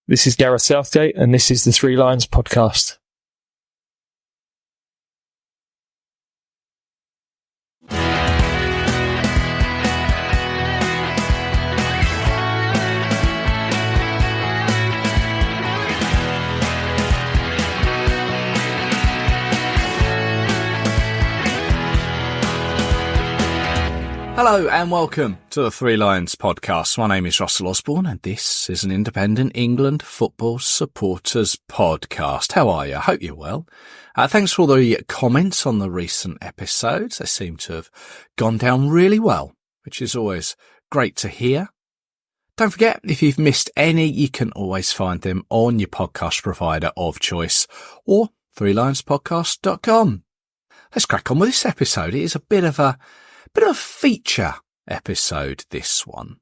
This is Gareth Southgate, and this is the Three Lions podcast. Hello and welcome to the Three Lions podcast. My name is Russell Osborne and this is an independent England football supporters podcast. How are you? I hope you're well. Thanks for all the comments on the recent episodes. They seem to have gone down really well, which is always great to hear. Don't forget, if you've missed any, you can always find them on your podcast provider of choice or threelionspodcast.com. Let's crack on with this episode. It is a bit of a feature episode, this one.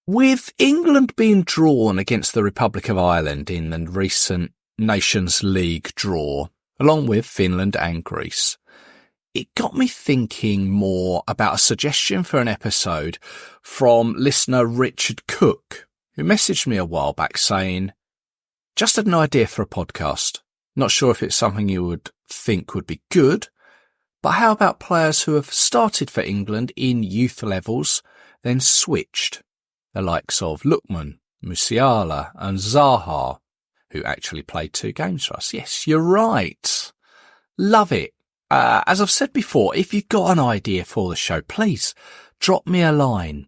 With England being drawn against the Republic of Ireland in the recent Nations League draw, along with Finland and Greece, it got me thinking more about a suggestion for an episode from listener Richard Cook, who messaged me a while back saying, just had an idea for a podcast. Not sure if it's something you would think would be good, but how about players who have started for England in youth levels, then switched? The likes of Lookman, Musiala and Zaha, who actually played 2 games for us. Yes, you're right. Love it. As I've said before, if you've got an idea for the show, please drop me a line.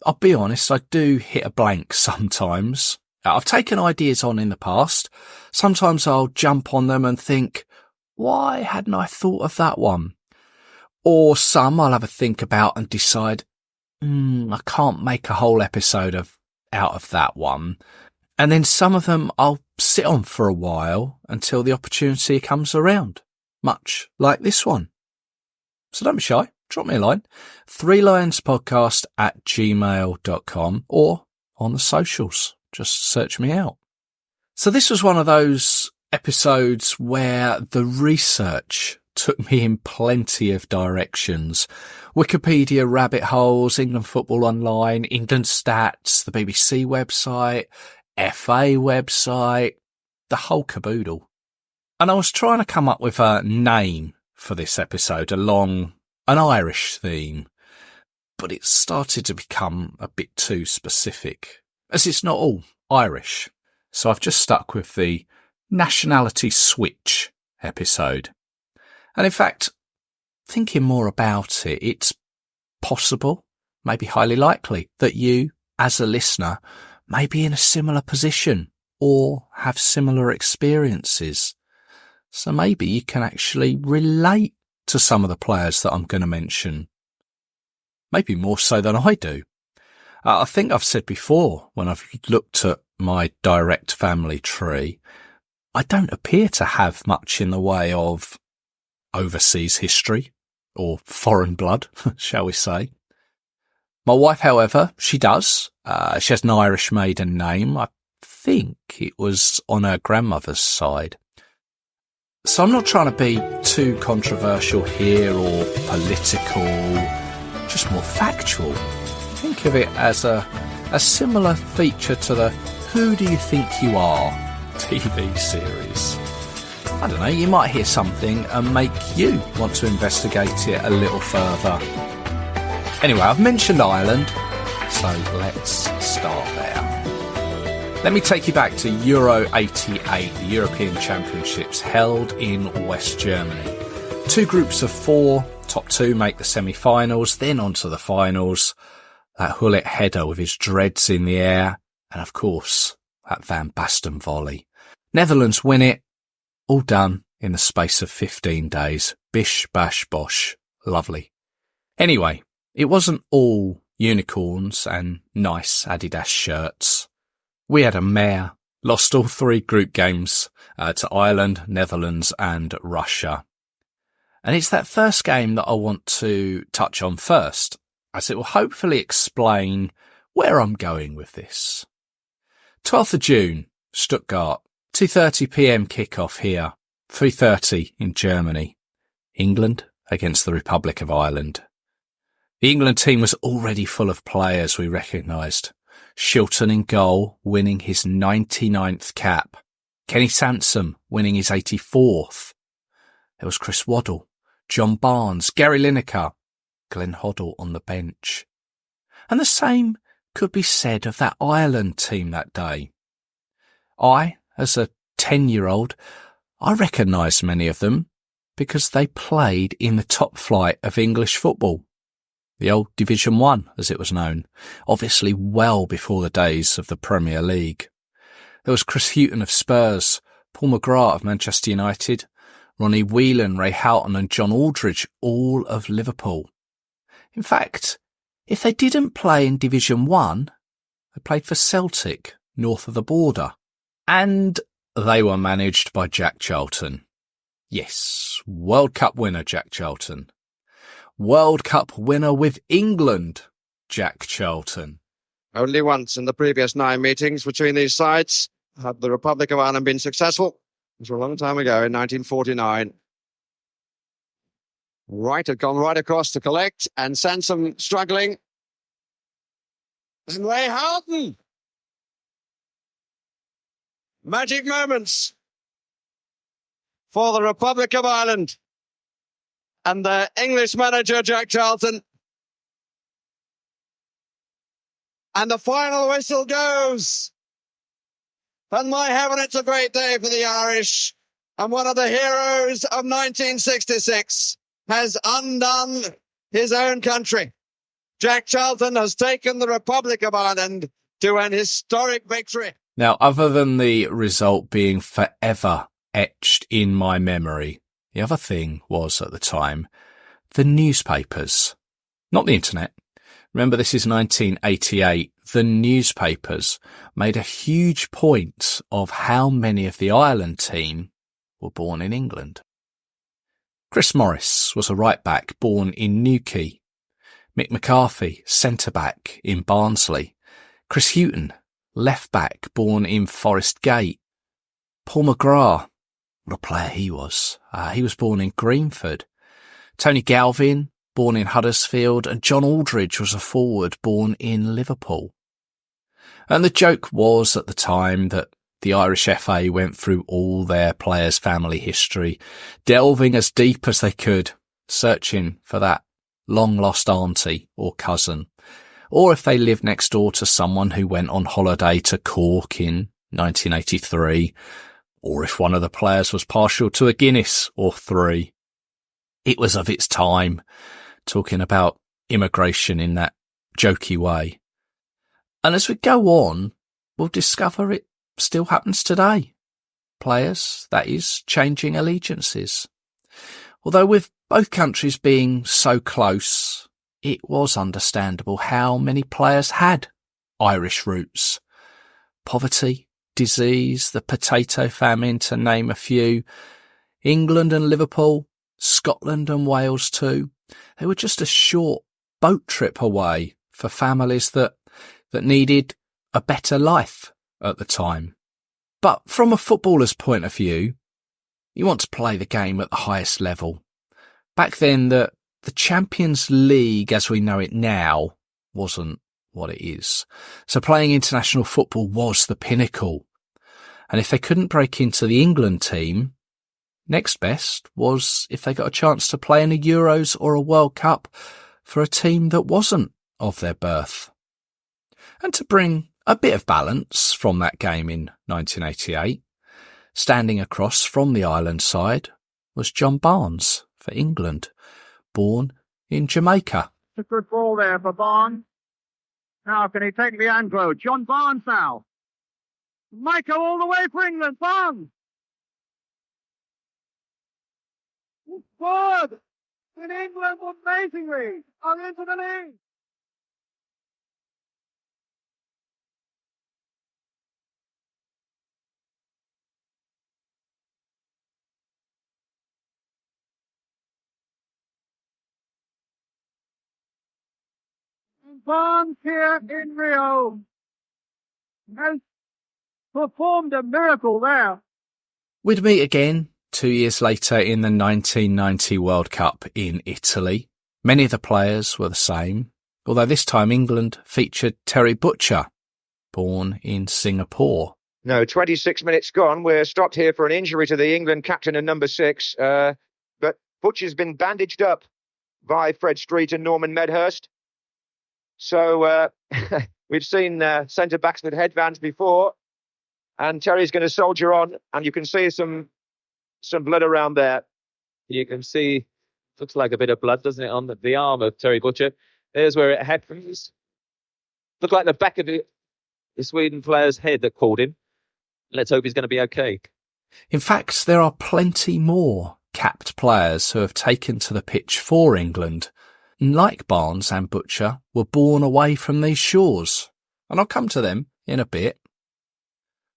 I'll be honest, I do hit a blank sometimes. I've taken ideas on in the past. Sometimes I'll jump on them and think, why hadn't I thought of that one? Or some I'll have a think about and decide, I can't make a whole episode out of that one. And then some of them I'll sit on for a while until the opportunity comes around, much like this one. So don't be shy, drop me a line, threelionspodcast@gmail.com or on the socials, just search me out. So this was one of those episodes where the research took me in plenty of directions. Wikipedia rabbit holes, England Football Online, England Stats, the BBC website, FA website, the whole caboodle. And I was trying to come up with a name for this episode along an Irish theme, but it started to become a bit too specific, as it's not all Irish. So I've just stuck with the Nationality switch episode. And in fact, thinking more about it, it's possible, maybe highly likely, that you, as a listener, may be in a similar position or have similar experiences. So maybe you can actually relate to some of the players that I'm going to mention. Maybe more so than I do. I think I've said before, when I've looked at my direct family tree, I don't appear to have much in the way of overseas history or foreign blood, shall we say. My wife, however, she does. She has an Irish maiden name. I think it was on her grandmother's side. So I'm not trying to be too controversial here or political, just more factual. Think of it as a similar feature to the Who Do You Think You Are TV series. I don't know, you might hear something and make you want to investigate it a little further. Anyway, I've mentioned Ireland, so let's start there. Let me take you back to Euro 88, the European Championships held in West Germany. 2 groups of 4, top 2 make the semi-finals, then on to the finals. That Hullet header with his dreads in the air, and of course, that Van Basten volley. Netherlands win it, all done in the space of 15 days. Bish, bash, bosh. Lovely. Anyway, it wasn't all unicorns and nice Adidas shirts. We had a mare, lost all 3 group games to Ireland, Netherlands and Russia. And it's that first game that I want to touch on first, as it will hopefully explain where I'm going with this. 12th of June, Stuttgart, 2:30 p.m. kickoff here, 3:30 in Germany. England against the Republic of Ireland. The England team was already full of players we recognised. Shilton in goal, winning his 99th cap. Kenny Sansom winning his 84th. There was Chris Waddle, John Barnes, Gary Lineker, Glenn Hoddle on the bench. And the same could be said of that Ireland team that day. I, as a 10-year-old, I recognised many of them because they played in the top flight of English football. The old Division 1, as it was known, obviously well before the days of the Premier League. There was Chris Hughton of Spurs, Paul McGrath of Manchester United, Ronnie Whelan, Ray Houghton and John Aldridge, all of Liverpool. In fact, if they didn't play in Division 1, they played for Celtic, north of the border. And they were managed by Jack Charlton. Yes, World Cup winner Jack Charlton. World Cup winner with England, Jack Charlton. Only once in the previous 9 meetings between these sides had the Republic of Ireland been successful. It was a long time ago in 1949. Wright had gone right across to collect and Sansom struggling. And Ray Houghton. Magic moments for the Republic of Ireland and the English manager, Jack Charlton. And the final whistle goes. And my heaven, it's a great day for the Irish. And one of the heroes of 1966 has undone his own country. Jack Charlton has taken the Republic of Ireland to an historic victory. Now, other than the result being forever etched in my memory, the other thing was, at the time, the newspapers. Not the internet. Remember, this is 1988. The newspapers made a huge point of how many of the Ireland team were born in England. Chris Morris was a right-back born in Newquay. Mick McCarthy, centre-back in Barnsley. Chris Hughton, left-back born in Forest Gate. Paul McGrath, what a player he was. He was born in Greenford. Tony Galvin, born in Huddersfield, and John Aldridge was a forward born in Liverpool. And the joke was at the time that the Irish FA went through all their players' family history, delving as deep as they could, searching for that long-lost auntie or cousin, or if they lived next door to someone who went on holiday to Cork in 1983, or if one of the players was partial to a Guinness or 3. It was of its time, talking about immigration in that jokey way. And as we go on, we'll discover it still happens today. Players, that is, changing allegiances. Although with both countries being so close, it was understandable how many players had Irish roots. Poverty, disease, the potato famine, to name a few. England and Liverpool, Scotland and Wales too. They were just a short boat trip away for families that needed a better life at the time. But from a footballer's point of view, you want to play the game at the highest level. Back then, the Champions League as we know it now wasn't what it is. So playing international football was the pinnacle. And if they couldn't break into the England team, next best was if they got a chance to play in a Euros or a World Cup for a team that wasn't of their birth. And to bring a bit of balance from that game in 1988, standing across from the Ireland side was John Barnes for England, born in Jamaica. It's a good ball there for Barnes. Now can he take Leandro? John Barnes now. Michael all the way for England. Barnes. Good. In England, amazingly, are into the lead. Barnes here in Rio has performed a miracle there. We'd meet again 2 years later in the 1990 World Cup in Italy. Many of the players were the same, although this time England featured Terry Butcher born in Singapore. No, 26 minutes gone. We're stopped here for an injury to the England captain and number 6. But Butcher's been bandaged up by Fred Street and Norman Medhurst. So we've seen centre-backs with headbands before. And Terry's going to soldier on. And you can see some blood around there. You can see, looks like a bit of blood, doesn't it, on the arm of Terry Butcher. There's where it happens. Looked like the back of the Sweden player's head that caught him. Let's hope he's going to be okay. In fact, there are plenty more capped players who have taken to the pitch for England, and like Barnes and Butcher, were born away from these shores. And I'll come to them in a bit.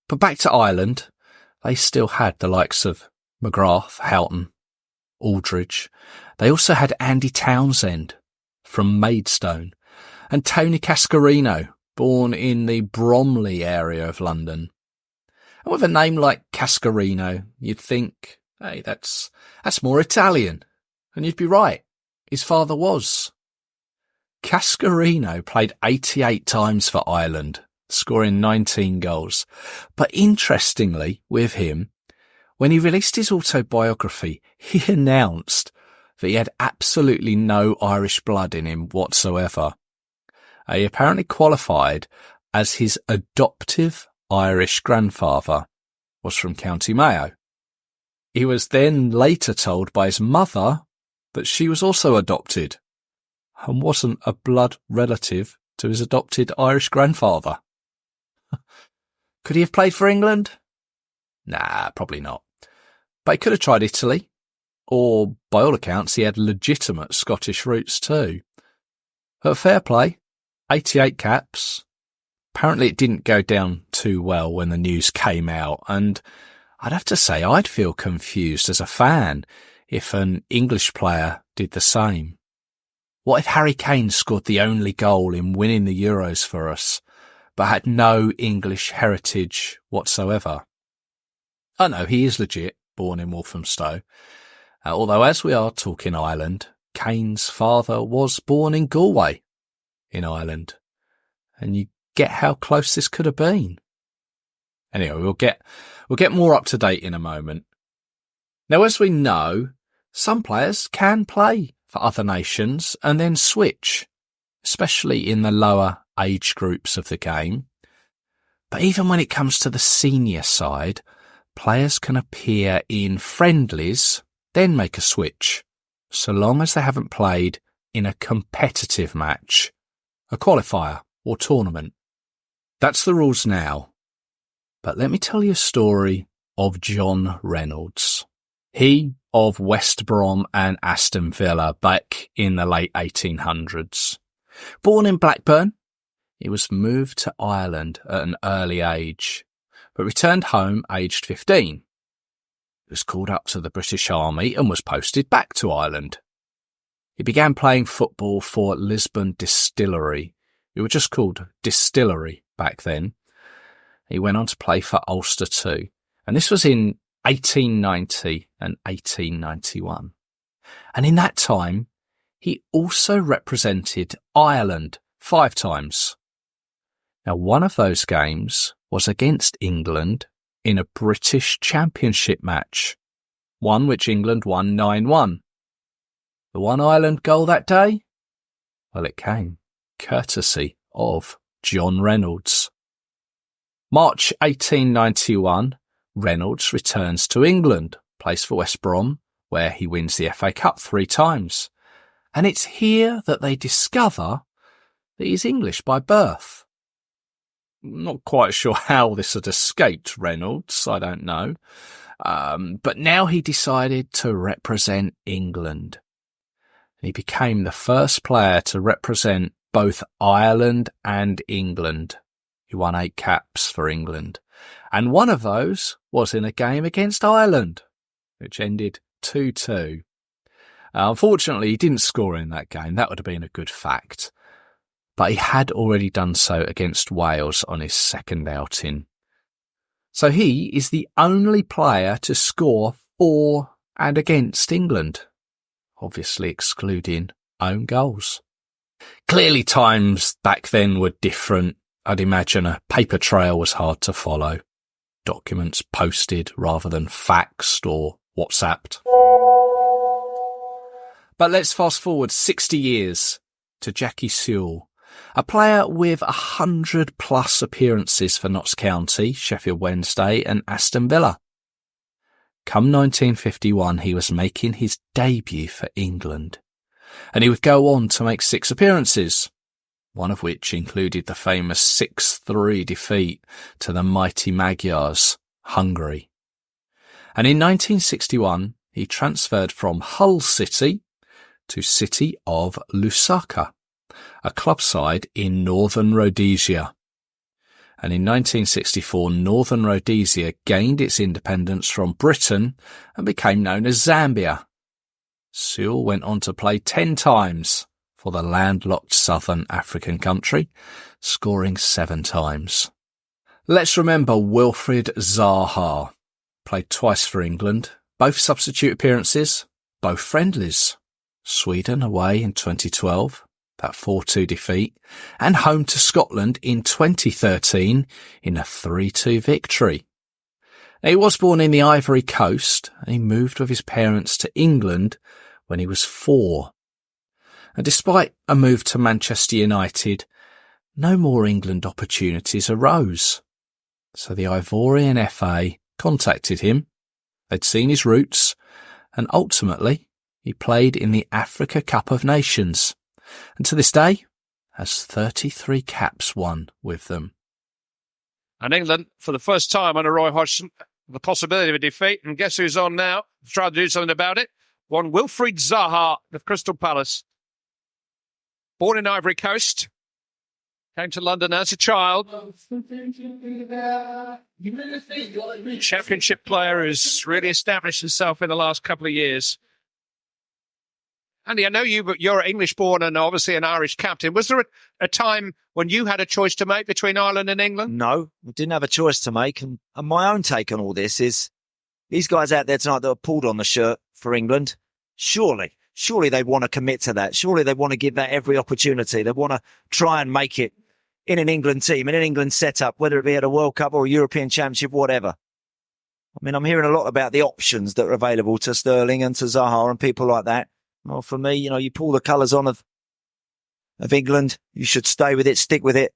But back to Ireland, they still had the likes of McGrath, Houghton, Aldridge. They also had Andy Townsend from Maidstone and Tony Cascarino, born in the Bromley area of London. And with a name like Cascarino, you'd think, hey, that's more Italian. And you'd be right. His father was. Cascarino played 88 times for Ireland, scoring 19 goals. But interestingly, with him, when he released his autobiography, he announced that he had absolutely no Irish blood in him whatsoever. He apparently qualified as his adoptive Irish grandfather was from County Mayo. He was then later told by his mother that she was also adopted and wasn't a blood relative to his adopted Irish grandfather. Could he have played for England? Nah, probably not. But he could have tried Italy, or by all accounts he had legitimate Scottish roots too. But fair play, 88 caps. Apparently it didn't go down too well when the news came out, and I'd have to say I'd feel confused as a fan if an English player did the same. What if Harry Kane scored the only goal in winning the Euros for us, but had no English heritage whatsoever? I know he is legit, born in Walthamstow. Although as we are talking Ireland, Kane's father was born in Galway in Ireland. And you get how close this could have been. Anyway, we'll get more up to date in a moment. Now, as we know, some players can play for other nations and then switch, especially in the lower age groups of the game. But even when it comes to the senior side, players can appear in friendlies, then make a switch, so long as they haven't played in a competitive match, a qualifier or tournament. That's the rules now. But let me tell you a story of John Reynolds. He of West Brom and Aston Villa back in the late 1800s. Born in Blackburn, he was moved to Ireland at an early age, but returned home aged 15. He was called up to the British Army and was posted back to Ireland. He began playing football for Lisbon Distillery, who were just called Distillery back then. He went on to play for Ulster too, and this was in 1890 and 1891. And in that time, he also represented Ireland 5 times. Now, one of those games was against England in a British Championship match, one which England won 9-1. The one Ireland goal that day? Well, it came courtesy of John Reynolds. March 1891, Reynolds returns to England, plays for West Brom, where he wins the FA Cup 3 times. And it's here that they discover that he's English by birth. Not quite sure how this had escaped Reynolds, I don't know. But now he decided to represent England. He became the first player to represent both Ireland and England. He won 8 caps for England. And one of those was in a game against Ireland, which ended 2-2. Unfortunately, he didn't score in that game. That would have been a good fact. But he had already done so against Wales on his second outing. So he is the only player to score for and against England, obviously excluding own goals. Clearly times back then were different. I'd imagine a paper trail was hard to follow. Documents posted rather than faxed or WhatsApped. But let's fast forward 60 years to Jackie Sewell, a player with 100+ appearances for Notts County, Sheffield Wednesday and Aston Villa. Come 1951, he was making his debut for England, and he would go on to make 6 appearances, one of which included the famous 6-3 defeat to the mighty Magyars, Hungary. And in 1961, he transferred from Hull City to City of Lusaka, a club side in Northern Rhodesia. And in 1964, Northern Rhodesia gained its independence from Britain and became known as Zambia. Sewell went on to play 10 times for the landlocked southern African country, scoring 7 times. Let's remember Wilfried Zaha. Played twice for England, both substitute appearances, both friendlies. Sweden away in 2012, that 4-2 defeat, and home to Scotland in 2013 in a 3-2 victory. Now, he was born in the Ivory Coast, and he moved with his parents to England when he was 4. And despite a move to Manchester United, no more England opportunities arose. So the Ivorian FA contacted him. They'd seen his roots, and ultimately he played in the Africa Cup of Nations, and to this day has 33 caps won with them. And England, for the first time under Roy Hodgson, the possibility of a defeat, and guess who's on now? Trying to do something about it. One Wilfried Zaha of Crystal Palace. Born in Ivory Coast, came to London as a child. Championship player who's really established himself in the last couple of years. Andy, I know you're English-born and obviously an Irish captain. Was there a time when you had a choice to make between Ireland and England? No, we didn't have a choice to make. And my own take on all this is these guys out there tonight that are pulled on the shirt for England, surely they want to commit to that. Surely they want to give that every opportunity. They want to try and make it in an England team, in an England setup, whether it be at a World Cup or a European Championship, whatever. I mean, I'm hearing a lot about the options that are available to Sterling and to Zaha and people like that. Well, for me, you pull the colours on of England, you should stay with it, stick with it,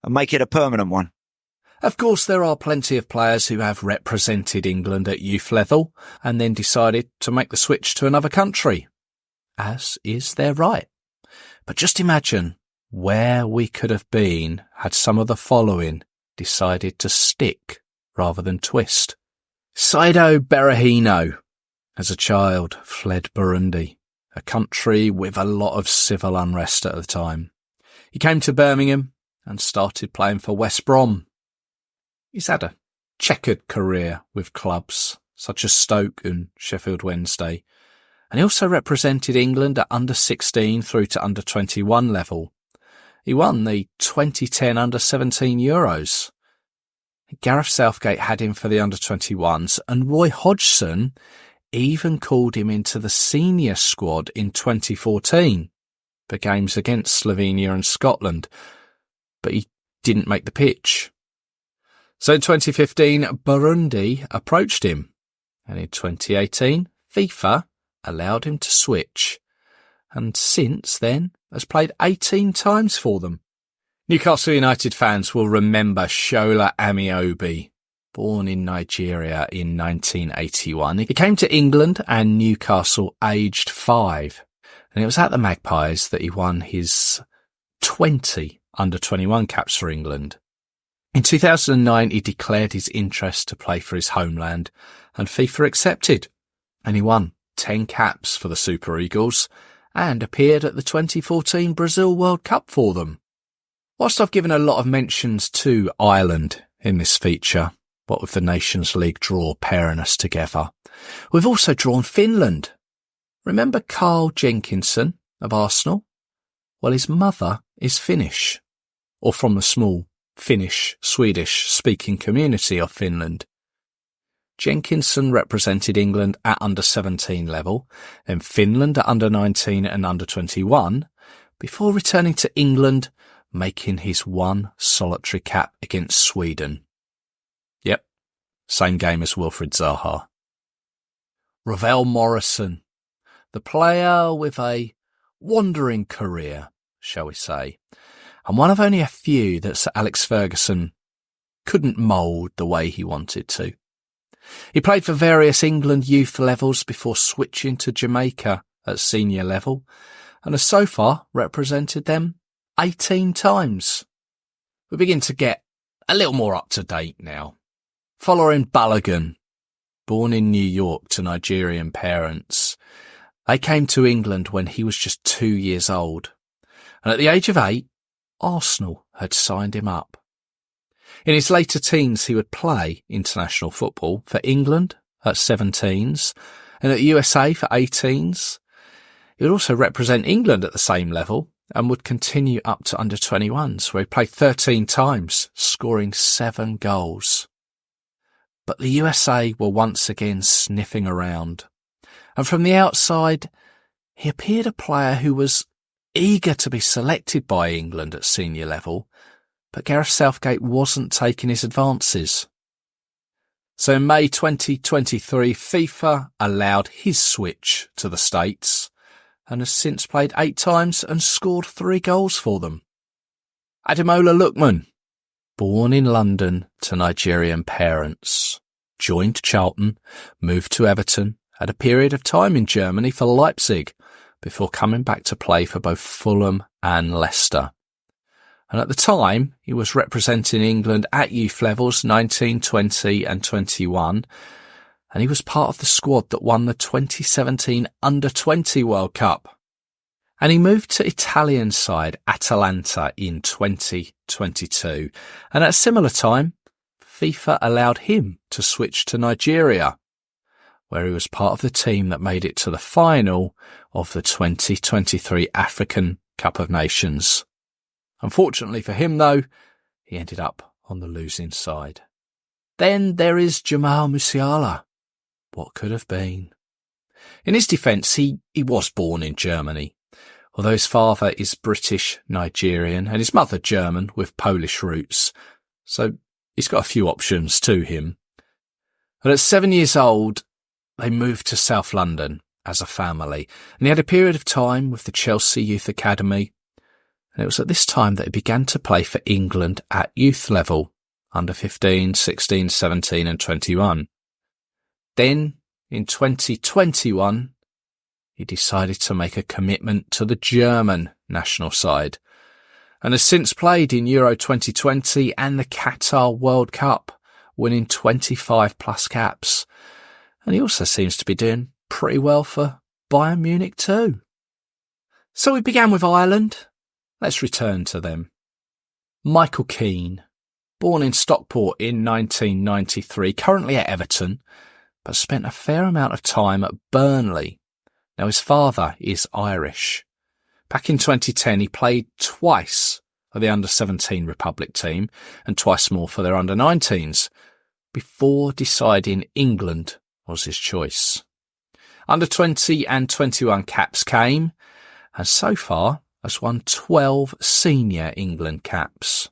and make it a permanent one. Of course, there are plenty of players who have represented England at youth level and then decided to make the switch to another country, as is their right. But just imagine where we could have been had some of the following decided to stick rather than twist. Saido Berahino, as a child, fled Burundi, a country with a lot of civil unrest at the time. He came to Birmingham and started playing for West Brom. He's had a checkered career with clubs such as Stoke and Sheffield Wednesday, and he also represented England at under-16 through to under-21 level. He won the 2010 under-17 Euros. Gareth Southgate had him for the under-21s, and Roy Hodgson even called him into the senior squad in 2014 for games against Slovenia and Scotland, but he didn't make the pitch. So in 2015, Burundi approached him, and in 2018, FIFA allowed him to switch, and since then has played 18 times for them. Newcastle United fans will remember Shola Amiobi, born in Nigeria in 1981. He came to England and Newcastle aged 5, and it was at the Magpies that he won his 20 under-21 caps for England. In 2009, he declared his interest to play for his homeland, and FIFA accepted, and he won 10 caps for the Super Eagles and appeared at the 2014 Brazil World Cup for them. Whilst I've given a lot of mentions to Ireland in this feature, what with the Nations League draw pairing us together, we've also drawn Finland. Remember Carl Jenkinson of Arsenal? Well, his mother is Finnish, or from the small Finnish-Swedish-speaking community of Finland. Jenkinson represented England at under-17 level, then Finland at under-19 and under-21, before returning to England, making his one solitary cap against Sweden. Yep, same game as Wilfried Zaha. Ravel Morrison, the player with a wandering career, shall we say, and one of only a few that Sir Alex Ferguson couldn't mould the way he wanted to. He played for various England youth levels before switching to Jamaica at senior level, and has so far represented them 18 times. We begin to get a little more up to date now. Following Balogun, born in New York to Nigerian parents, they came to England when he was just 2 years old, and at the age of 8, Arsenal had signed him up. In his later teens, he would play international football for England at 17s and at the USA for 18s. He would also represent England at the same level and would continue up to under 21s, where he played 13 times, scoring 7 goals. But the USA were once again sniffing around, and from the outside, he appeared a player who was eager to be selected by England at senior level, but Gareth Southgate wasn't taking his advances. So in May 2023, FIFA allowed his switch to the States and has since played 8 times and scored 3 goals for them. Ademola Lookman, born in London to Nigerian parents, joined Charlton, moved to Everton, had a period of time in Germany for Leipzig before coming back to play for both Fulham and Leicester. And at the time, he was representing England at youth levels 19, 20 and 21, and he was part of the squad that won the 2017 Under-20 World Cup. And he moved to Italian side Atalanta in 2022, and at a similar time, FIFA allowed him to switch to Nigeria, where he was part of the team that made it to the final of the 2023 African Cup of Nations. Unfortunately for him, though, he ended up on the losing side. Then there is Jamal Musiala. What could have been? In his defence, he was born in Germany, although his father is British-Nigerian and his mother German with Polish roots, so he's got a few options to him. But at 7 years old, they moved to South London as a family, and he had a period of time with the Chelsea Youth Academy, and it was at this time that he began to play for England at youth level, under 15, 16, 17 and 21. Then, in 2021, he decided to make a commitment to the German national side, and has since played in Euro 2020 and the Qatar World Cup, winning 25 plus caps. And he also seems to be doing pretty well for Bayern Munich too. So we began with Ireland. Let's return to them. Michael Keane, born in Stockport in 1993, currently at Everton, but spent a fair amount of time at Burnley. Now his father is Irish. Back in 2010, he played twice for the under-17 Republic team and twice more for their under-19s, before deciding England was his choice. Under-20 and 21 caps came, and so far has won 12 senior England caps.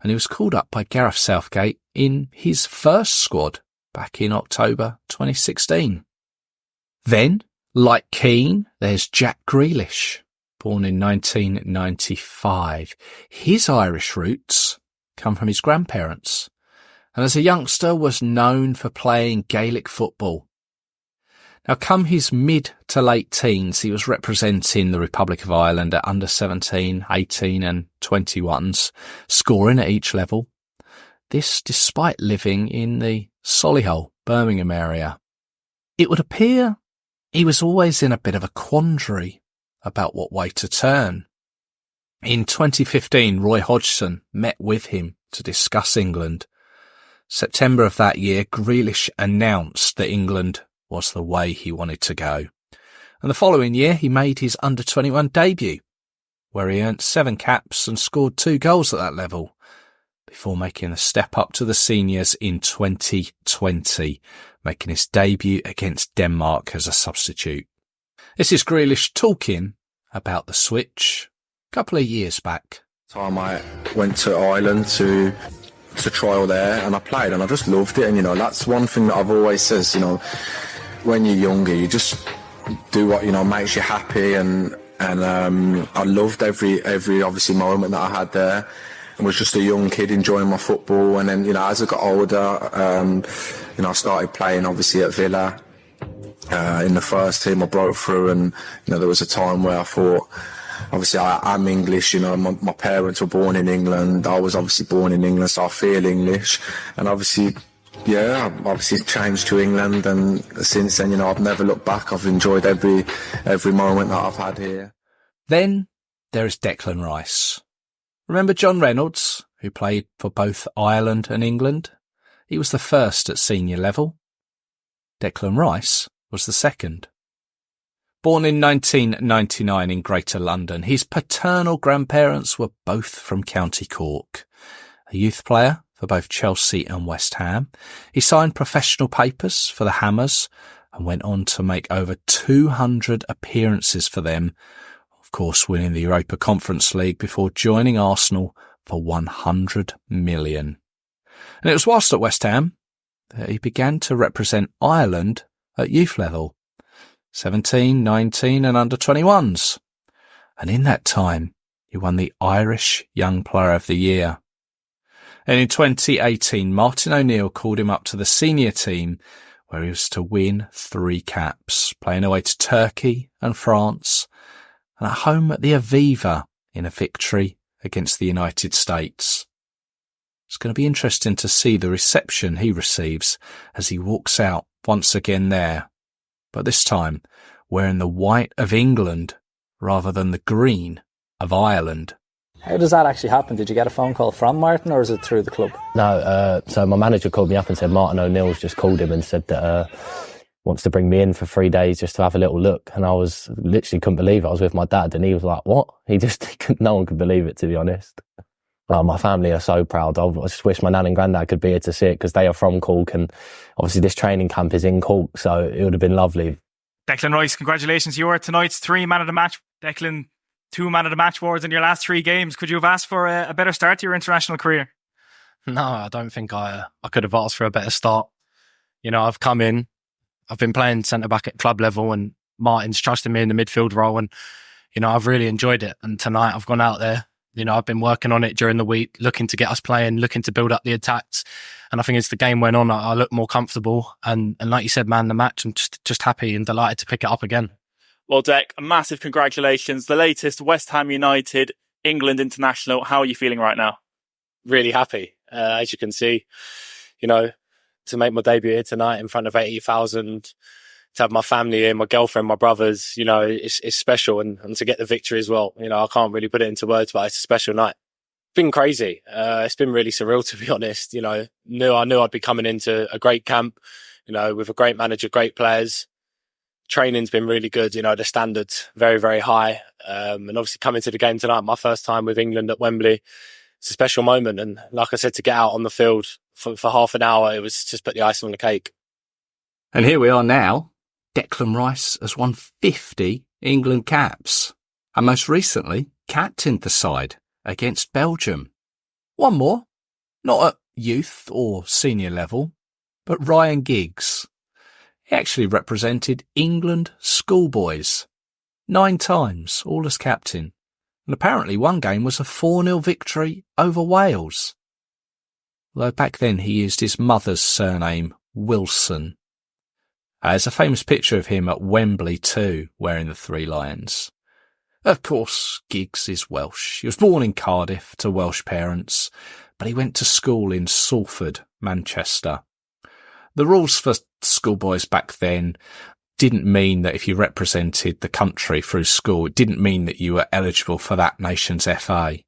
And he was called up by Gareth Southgate in his first squad back in October 2016. Then, like Keane, there's Jack Grealish, born in 1995. His Irish roots come from his grandparents, and as a youngster was known for playing Gaelic football. Now, come his mid to late teens, he was representing the Republic of Ireland at under 17, 18 and 21s, scoring at each level. This despite living in the Solihull, Birmingham area. It would appear he was always in a bit of a quandary about what way to turn. In 2015, Roy Hodgson met with him to discuss England. September of that year, Grealish announced that England was the way he wanted to go. And the following year, he made his under-21 debut, where he earned 7 caps and scored 2 goals at that level, before making the step up to the seniors in 2020, making his debut against Denmark as a substitute. This is Grealish talking about the switch a couple of years back. Time I went to Ireland to trial there, and I played, and I just loved it. And that's one thing that I've always says. When you're younger, you just do what makes you happy, and I loved every obviously moment that I had there. I was just a young kid enjoying my football, and then as I got older, I started playing obviously at Villa in the first team. I broke through, and there was a time where I thought, obviously I'm English, my parents were born in England, I was obviously born in England, so I feel English, and obviously I've obviously changed to England, and since then I've never looked back. I've enjoyed every moment that I've had here. Then there is Declan Rice. Remember John Reynolds, who played for both Ireland and England? He was the first at senior level. Declan Rice was the second. Born in 1999 in Greater London, his paternal grandparents were both from County Cork. A youth player for both Chelsea and West Ham, he signed professional papers for the Hammers and went on to make over 200 appearances for them, of course winning the Europa Conference League before joining Arsenal for 100 million. And it was whilst at West Ham that he began to represent Ireland at youth level. 17, 19 and under 21s. And in that time, he won the Irish Young Player of the Year. And in 2018, Martin O'Neill called him up to the senior team where he was to win 3 caps, playing away to Turkey and France, and at home at the Aviva in a victory against the United States. It's going to be interesting to see the reception he receives as he walks out once again there, but this time wearing the white of England rather than the green of Ireland. How does that actually happen? Did you get a phone call from Martin, or is it through the club? No, so my manager called me up and said Martin O'Neill's just called him and said that wants to bring me in for 3 days just to have a little look. And I was literally couldn't believe it. I was with my dad and he was like, what? No one could believe it, to be honest. My family are so proud. I just wish my nan and granddad could be here to see it because they are from Cork, and obviously this training camp is in Cork, so it would have been lovely. Declan Rice, congratulations. You were tonight's 3 man of the match. Declan, 2 man of the match awards in your last 3 games. Could you have asked for a better start to your international career? No, I don't think I could have asked for a better start. I've come in, I've been playing centre-back at club level, and Martin's trusted me in the midfield role, and, I've really enjoyed it. And tonight I've gone out there, I've been working on it during the week, looking to get us playing, looking to build up the attacks. And I think as the game went on, I looked more comfortable. And like you said, man, the match, I'm just happy and delighted to pick it up again. Well, Dec, massive congratulations. The latest West Ham United England international. How are you feeling right now? Really happy. As you can see, to make my debut here tonight in front of 80,000, to have my family here, my girlfriend, my brothers, it's special. And to get the victory as well. I can't really put it into words, but it's a special night. It's been crazy. It's been really surreal, to be honest. I knew I'd be coming into a great camp, with a great manager, great players. Training's been really good. The standards very, very high. And obviously coming to the game tonight, my first time with England at Wembley, it's a special moment. And like I said, to get out on the field for half an hour, it was just put the icing on the cake. And here we are now. Declan Rice has won 50 England caps and most recently captained the side against Belgium. One more, not at youth or senior level, but Ryan Giggs. He actually represented England schoolboys 9 times, all as captain. And apparently one game was a 4-0 victory over Wales. Although back then he used his mother's surname, Wilson. There's a famous picture of him at Wembley too, wearing the 3 lions. Of course, Giggs is Welsh. He was born in Cardiff to Welsh parents, but he went to school in Salford, Manchester. The rules for schoolboys back then didn't mean that if you represented the country through school, it didn't mean that you were eligible for that nation's FA.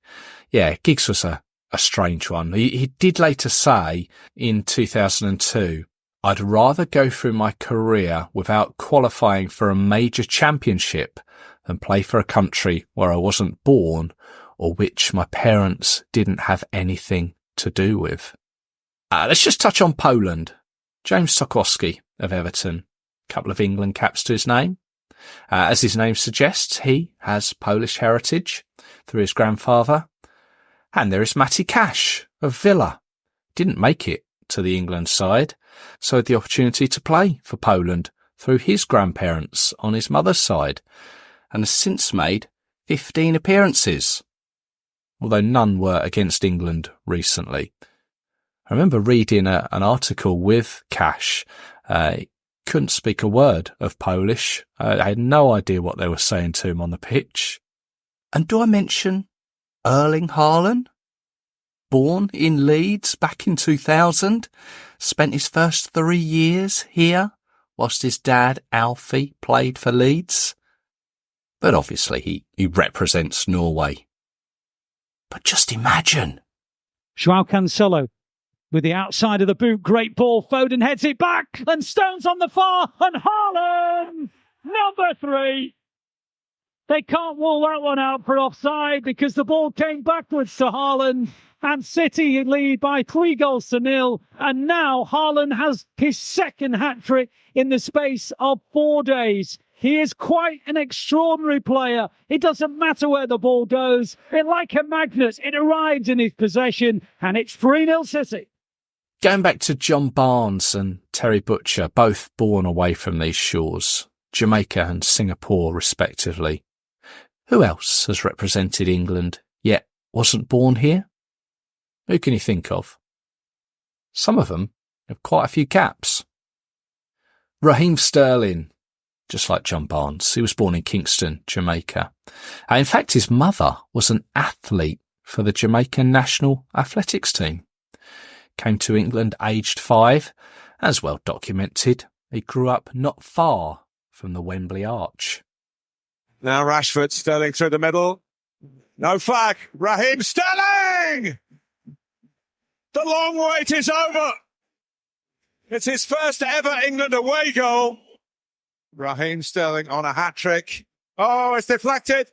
Yeah, Giggs was a strange one. He did later say in 2002, I'd rather go through my career without qualifying for a major championship than play for a country where I wasn't born or which my parents didn't have anything to do with. Let's just touch on Poland. James Sokowski of Everton, a couple of England caps to his name. As his name suggests, he has Polish heritage through his grandfather. And there is Matty Cash of Villa. Didn't make it to the England side, so had the opportunity to play for Poland through his grandparents on his mother's side, and has since made 15 appearances, although none were against England recently. I remember reading an article with Cash. He couldn't speak a word of Polish. I had no idea what they were saying to him on the pitch. And do I mention Erling Haaland? Born in Leeds back in 2000, spent his first 3 years here, whilst his dad, Alfie, played for Leeds. But obviously he represents Norway. But just imagine. Joao Cancelo with the outside of the boot. Great ball. Foden heads it back. And Stones on the far. And Haaland, number 3. They can't rule that one out for offside because the ball came backwards to Haaland. And City lead by 3-0. And now Haaland has his second hat-trick in the space of 4 days. He is quite an extraordinary player. It doesn't matter where the ball goes. Like a magnet, it arrives in his possession, and it's 3-0 City. Going back to John Barnes and Terry Butcher, both born away from these shores, Jamaica and Singapore respectively. Who else has represented England yet wasn't born here? Who can you think of? Some of them have quite a few caps. Raheem Sterling, just like John Barnes, he was born in Kingston, Jamaica. In fact, his mother was an athlete for the Jamaican national athletics team. Came to England aged 5, as well documented. He grew up not far from the Wembley Arch. Now Rashford, Sterling through the middle. No flag. Raheem Sterling! The long wait is over. It's his first ever England away goal. Raheem Sterling on a hat-trick. Oh, it's deflected.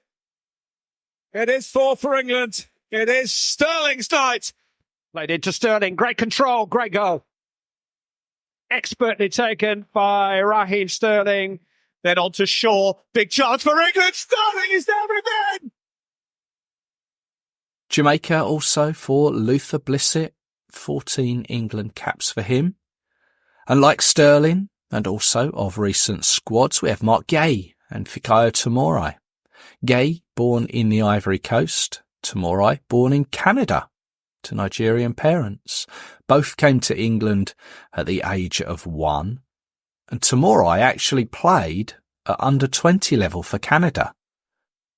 It is 4 for England. It is Sterling's night. Played into Sterling. Great control. Great goal. Expertly taken by Raheem Sterling. Then on to Shaw. Big chance for England. Sterling is down again. Jamaica also for Luther Blissett. 14 England caps for him. And like Sterling, and also of recent squads, we have Mark Gay and Fikayo Tomori. Gay, born in the Ivory Coast. Tomori, born in Canada, to Nigerian parents. Both came to England at the age of 1. And Tomori actually played at under 20 level for Canada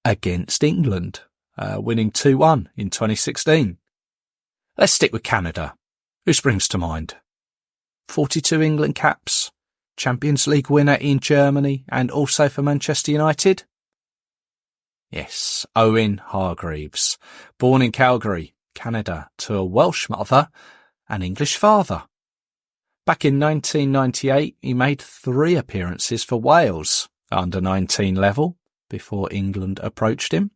against England, winning 2-1 in 2016. Let's stick with Canada. Who springs to mind? 42 England caps, Champions League winner in Germany and also for Manchester United. Yes, Owen Hargreaves, born in Calgary, Canada, to a Welsh mother and English father. Back in 1998, he made 3 appearances for Wales, under 19 level, before England approached him.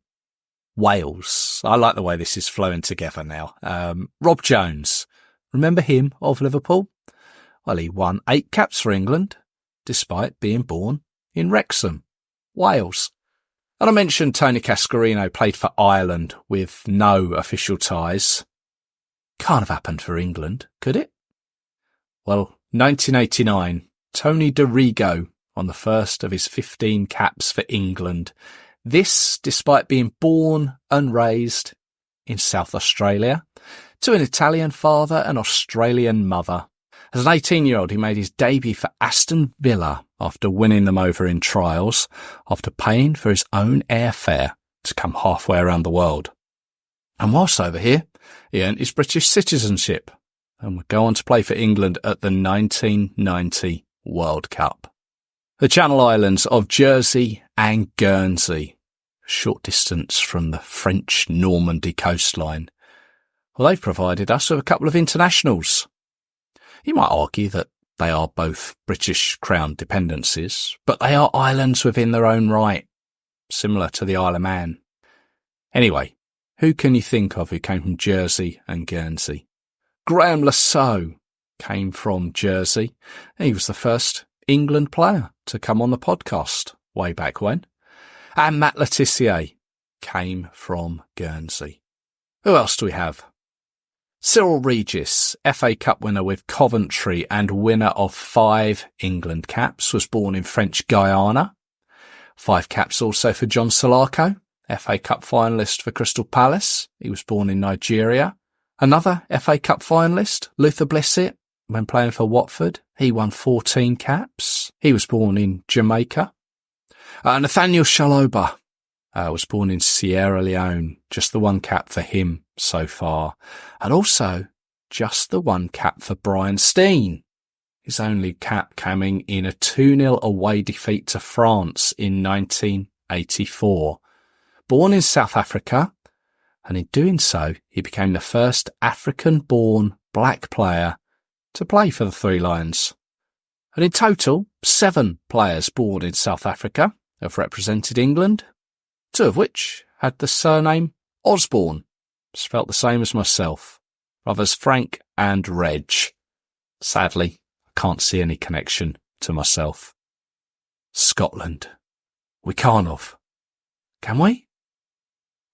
Wales. I like the way this is flowing together now. Rob Jones. Remember him of Liverpool? Well, he won 8 caps for England, despite being born in Wrexham, Wales. And I mentioned Tony Cascarino played for Ireland with no official ties. Can't have happened for England, could it? Well, 1989, Tony DeRigo on the first of his 15 caps for England. This despite being born and raised in South Australia to an Italian father and Australian mother. As an 18-year-old, he made his debut for Aston Villa after winning them over in trials, after paying for his own airfare to come halfway around the world. And whilst over here, he earned his British citizenship and would go on to play for England at the 1990 World Cup. The Channel Islands of Jersey and Guernsey, short distance from the French Normandy coastline. Well, they've provided us with a couple of internationals. You might argue that they are both British Crown dependencies, but they are islands within their own right, similar to the Isle of Man. Anyway, who can you think of who came from Jersey and Guernsey? Graham Lasso came from Jersey. He was the first England player to come on the podcast way back when. And Matt Letizia came from Guernsey. Who else do we have? Cyril Regis, FA Cup winner with Coventry and winner of 5 England caps, was born in French Guiana. 5 caps also for John Salako, FA Cup finalist for Crystal Palace. He was born in Nigeria. Another FA Cup finalist, Luther Blissett, when playing for Watford. He won 14 caps. He was born in Jamaica. Nathaniel Shaloba was born in Sierra Leone. Just the 1 cap for him so far. And also just the 1 cap for Brian Steen. His only cap coming in a 2-0 away defeat to France in 1984. Born in South Africa, and in doing so, he became the first African-born black player to play for the Three Lions. And in total, 7 players born in South Africa have represented England, 2 of which had the surname Osborne, spelt the same as myself, brothers Frank and Reg. Sadly, I can't see any connection to myself. Scotland. We can't have. Can we?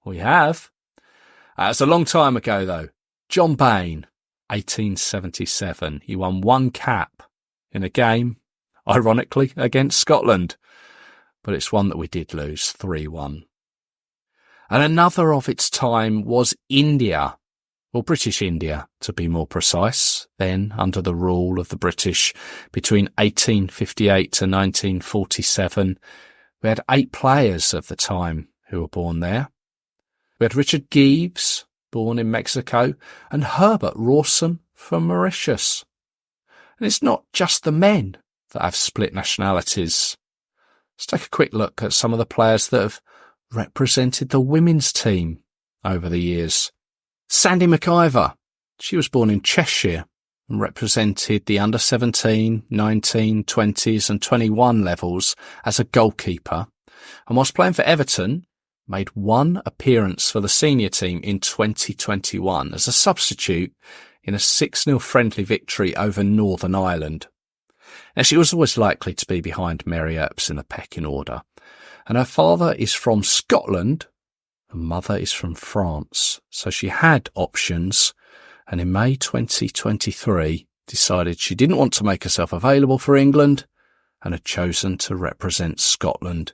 We have. It's a long time ago, though. John Bain, 1877. He won 1 cap in a game, ironically, against Scotland. But it's one that we did lose, 3-1. And another of its time was India, or British India, to be more precise, then under the rule of the British between 1858 to 1947. We had 8 players of the time who were born there. We had Richard Geeves, born in Mexico, and Herbert Rawson from Mauritius. And it's not just the men that have split nationalities. Let's take a quick look at some of the players that have represented the women's team over the years. Sandy McIver, she was born in Cheshire and represented the under 17, 19, 20s and 21 levels as a goalkeeper, and whilst playing for Everton, made 1 appearance for the senior team in 2021 as a substitute in a 6-0 friendly victory over Northern Ireland. Now, she was always likely to be behind Mary Earps in the pecking order, and her father is from Scotland and mother is from France, so she had options, and in May 2023 decided she didn't want to make herself available for England and had chosen to represent Scotland,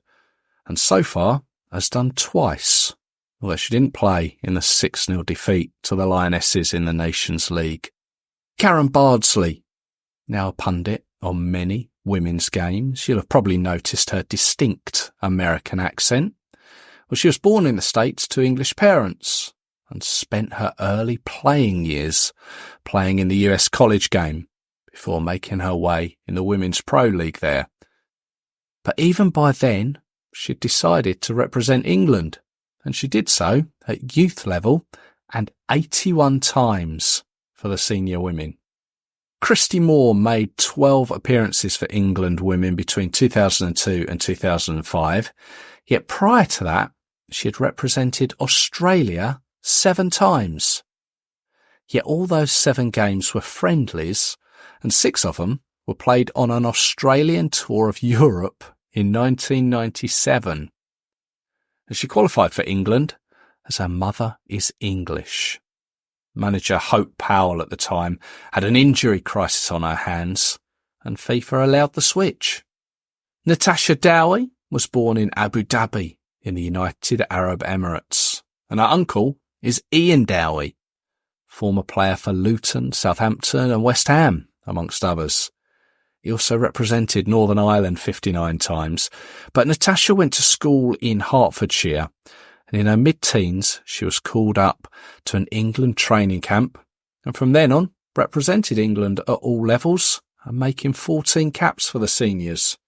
and so far has done twice, although she didn't play in the 6-0 defeat to the Lionesses in the Nations League. Karen Bardsley, now a pundit on many women's games. You'll have probably noticed her distinct American accent. Well, she was born in the States to English parents and spent her early playing years playing in the US college game before making her way in the Women's Pro League there. But even by then, she'd decided to represent England, and she did so at youth level and 81 times for the senior women. Christy Moore made 12 appearances for England women between 2002 and 2005, yet prior to that, she had represented Australia 7 times. Yet all those 7 games were friendlies, and 6 of them were played on an Australian tour of Europe in 1997. And she qualified for England as her mother is English. Manager Hope Powell at the time had an injury crisis on her hands, and FIFA allowed the switch. Natasha Dowie was born in Abu Dhabi in the United Arab Emirates, and her uncle is Ian Dowie, former player for Luton, Southampton and West Ham, amongst others. He also represented Northern Ireland 59 times, but Natasha went to school in Hertfordshire, and in her mid-teens she was called up to an England training camp, and from then on represented England at all levels and making 14 caps for the seniors.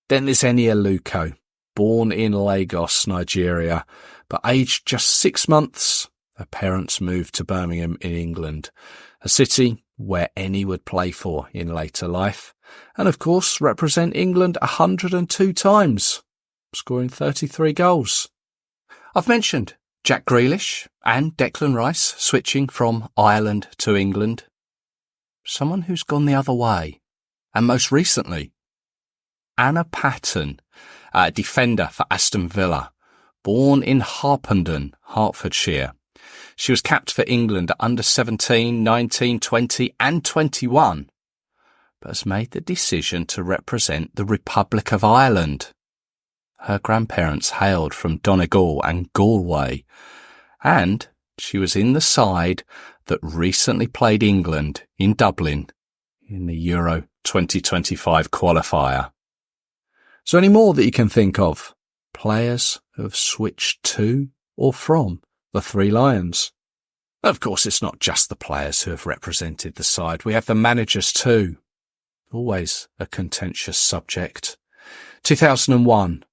Then there's Eni Aluko, born in Lagos, Nigeria, but aged just 6 months. Her parents moved to Birmingham in England, a city where Eni would play for in later life, and of course represent England 102 times, scoring 33 goals. I've mentioned Jack Grealish and Declan Rice switching from Ireland to England. Someone who's gone the other way, and most recently, Anna Patton, a defender for Aston Villa, born in Harpenden, Hertfordshire. She was capped for England at under 17, 19, 20 and 21, but has made the decision to represent the Republic of Ireland. Her grandparents hailed from Donegal and Galway, and she was in the side that recently played England in Dublin in the Euro 2025 qualifier. So any more that you can think of? Players who have switched to or from the Three Lions? Of course, it's not just the players who have represented the side. We have the managers too. Always a contentious subject. 2001,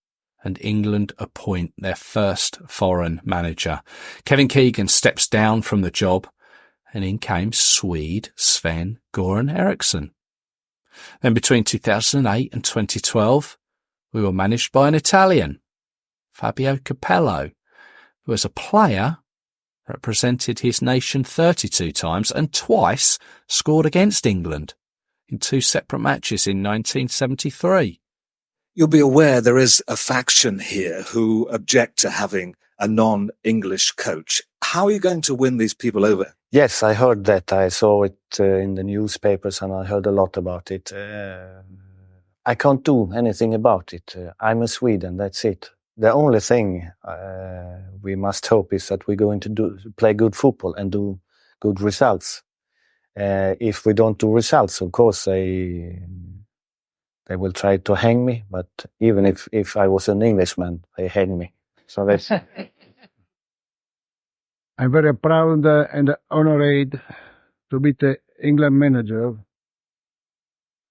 and England appoint their first foreign manager. Kevin Keegan steps down from the job, and in came Swede Sven-Göran Eriksson. Then between 2008 and 2012, we were managed by an Italian, Fabio Capello, who as a player represented his nation 32 times and twice scored against England in 2 separate matches in 1973. You'll be aware there is a faction here who object to having a non-English coach. How are you going to win these people over? Yes, I heard that. I saw it in the newspapers and I heard a lot about it. I can't do anything about it. I'm a Swede and that's it. The only thing we must hope is that we're going to play good football and do good results. If we don't do results, of course, they will try to hang me, but even if I was an Englishman, they hang me. So that's... I'm very proud and honored to be the England manager.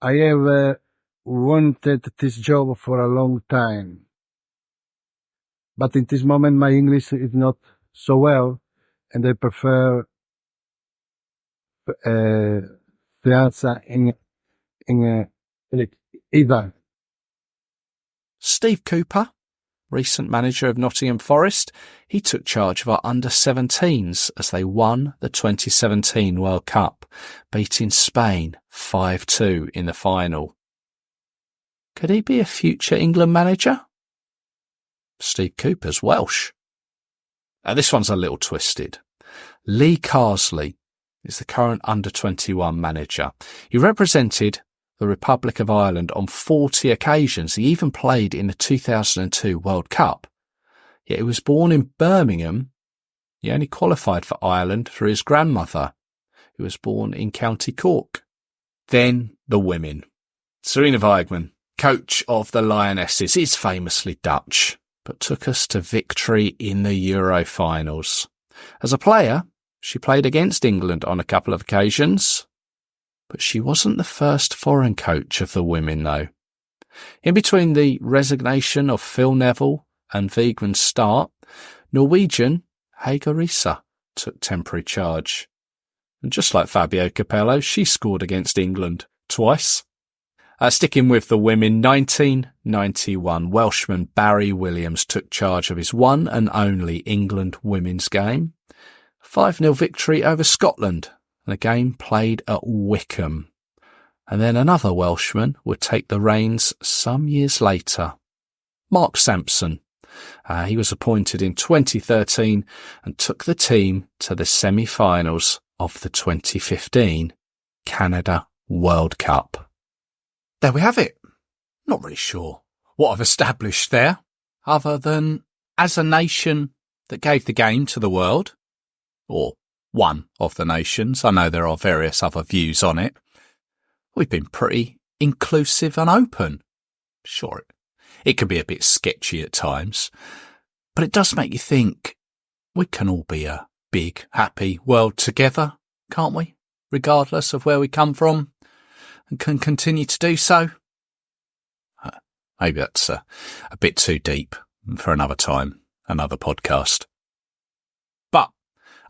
I have wanted this job for a long time. But in this moment, my English is not so well, and I prefer the answer in either. Steve Cooper, recent manager of Nottingham Forest, he took charge of our under-17s as they won the 2017 World Cup, beating Spain 5-2 in the final. Could he be a future England manager? Steve Cooper's Welsh. This one's a little twisted. Lee Carsley is the current under-21 manager. He represented the Republic of Ireland on 40 occasions. He even played in the 2002 World Cup. Yet he was born in Birmingham. He only qualified for Ireland through his grandmother, who was born in County Cork. Then the women. Serena Weigmann, coach of the Lionesses, is famously Dutch, but took us to victory in the Euro finals. As a player, she played against England on a couple of occasions, but she wasn't the first foreign coach of the women, though. In between the resignation of Phil Neville and Weigmann's start, Norwegian Hege Riise took temporary charge. And just like Fabio Capello, she scored against England twice. Sticking with the women, 1991, Welshman Barry Williams took charge of his one and only England women's game. 5-0 victory over Scotland, and a game played at Wickham. And then another Welshman would take the reins some years later. Mark Sampson. He was appointed in 2013 and took the team to the semi-finals of the 2015 Canada World Cup. There we have it. Not really sure what I've established there, other than as a nation that gave the game to the world, or one of the nations, I know there are various other views on it, we've been pretty inclusive and open. Sure, it can be a bit sketchy at times, but it does make you think we can all be a big, happy world together, can't we? Regardless of where we come from, and can continue to do so. Maybe that's a bit too deep for another time, another podcast. But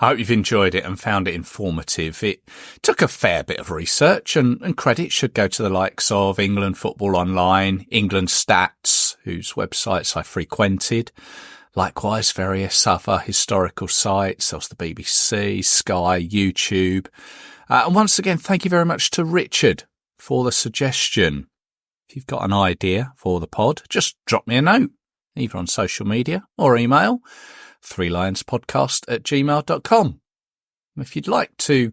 I hope you've enjoyed it and found it informative. It took a fair bit of research, and credit should go to the likes of England Football Online, England Stats, whose websites I frequented. Likewise, various other historical sites. There was the BBC, Sky, YouTube. And once again, thank you very much to Richard for the suggestion. If you've got an idea for the pod, just drop me a note, either on social media or email. threelionspodcast@gmail.com. If you'd like to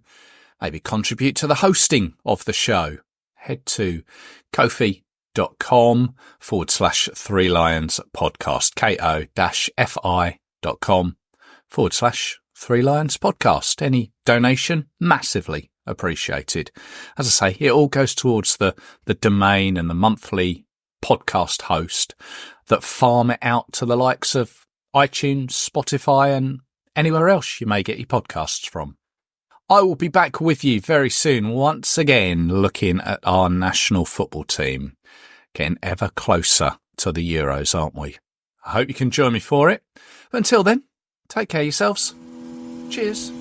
maybe contribute to the hosting of the show, head to kofi.com/3lionspodcast, ko-fi.com/3lionspodcast. Any donation, massively appreciated. As I say, it all goes towards the domain and the monthly podcast host that farm it out to the likes of iTunes, Spotify, and anywhere else you may get your podcasts from. I will be back with you very soon, once again looking at our national football team. Getting ever closer to the Euros, aren't we? I hope you can join me for it. But until then, take care of yourselves. Cheers.